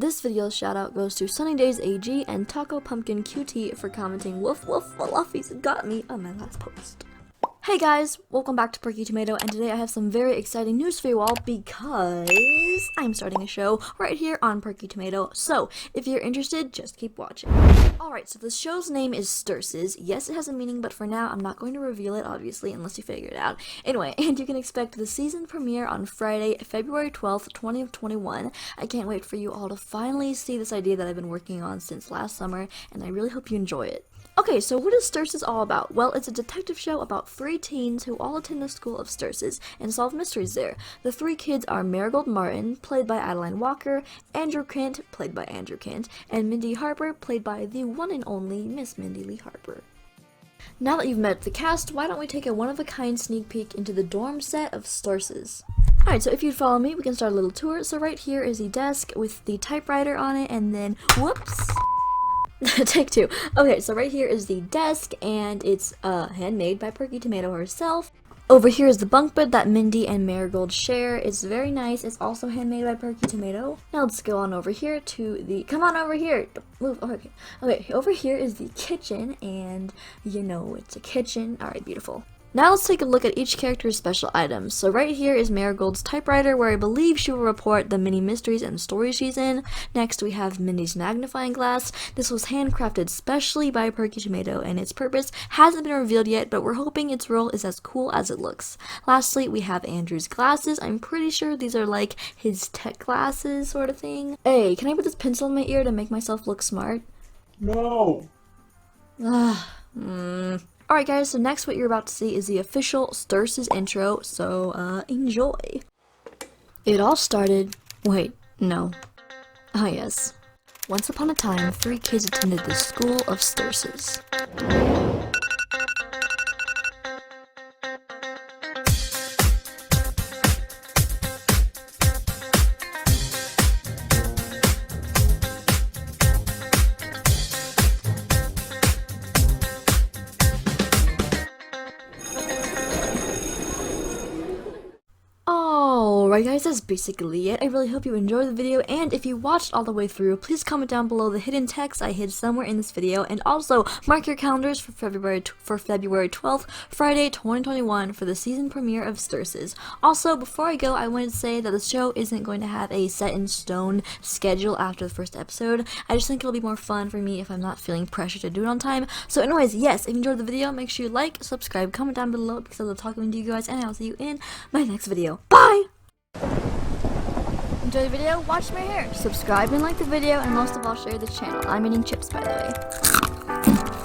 this video's shoutout goes to Sunny Days AG and Taco Pumpkin QT for commenting "Woof woof falafels got me" on my last post. Hey guys, welcome back to PerkyTomato, and today I have some very exciting news for you all because I'm starting a show right here on PerkyTomato, so if you're interested, just keep watching. Alright, so the show's name is ☚ Yes, it has a meaning, but for now, I'm not going to reveal it, obviously, unless you figure it out. Anyway, and you can expect the season premiere on Friday, February 12th, 2021. I can't wait for you all to finally see this idea that I've been working on since last summer, and I really hope you enjoy it. Okay, so what is ☚ all about? Well, it's a detective show about 3 teens who all attend the school of ☚ and solve mysteries there. The 3 kids are Marigold Martin, played by Adeline Walker, Andrew Kent, played by Andrew Kent, and Mindy Harper, played by the one and only Miss Mindy Lee Harper. Now that you've met the cast, why don't we take a one-of-a-kind sneak peek into the dorm set of ☚. Alright, so if you'd follow me, we can start a little tour. So right here is the desk with the typewriter on it, and then, whoops! Take 2. Okay, so right here is the desk, and it's handmade by PerkyTomato herself. Over here is the bunk bed that Mindy and Marigold share. It's very nice. It's also handmade by PerkyTomato. Now let's go on over here to the... Come on over here! Don't move. Oh, okay. Okay, over here is the kitchen, and you know it's a kitchen. Alright, beautiful. Now let's take a look at each character's special items. So right here is Marigold's typewriter, where I believe she will report the mini mysteries and stories she's in. Next we have Mindy's magnifying glass. This was handcrafted specially by PerkyTomato, and its purpose hasn't been revealed yet, but we're hoping its role is as cool as it looks. Lastly, we have Andrew's glasses. I'm pretty sure these are like his tech glasses sort of thing. Hey, can I put this pencil in my ear to make myself look smart? No! Alright guys, so next what you're about to see is the official ☚ intro, so enjoy. It all started... wait, no. Ah yes. Once upon a time, 3 kids attended the school of ☚. Alright guys, that's basically it. I really hope you enjoyed the video, and if you watched all the way through, please comment down below the hidden text I hid somewhere in this video, and also mark your calendars for February 12th, Friday 2021, for the season premiere of ☚. Also, before I go, I wanted to say that the show isn't going to have a set-in-stone schedule after the first episode. I just think it'll be more fun for me if I'm not feeling pressure to do it on time. So anyways, yes, if you enjoyed the video, make sure you like, subscribe, comment down below, because I love talking to you guys, and I'll see you in my next video. Bye! Enjoy the video, watch my hair, subscribe and like the video, and most of all share the channel. I'm eating chips, by the way.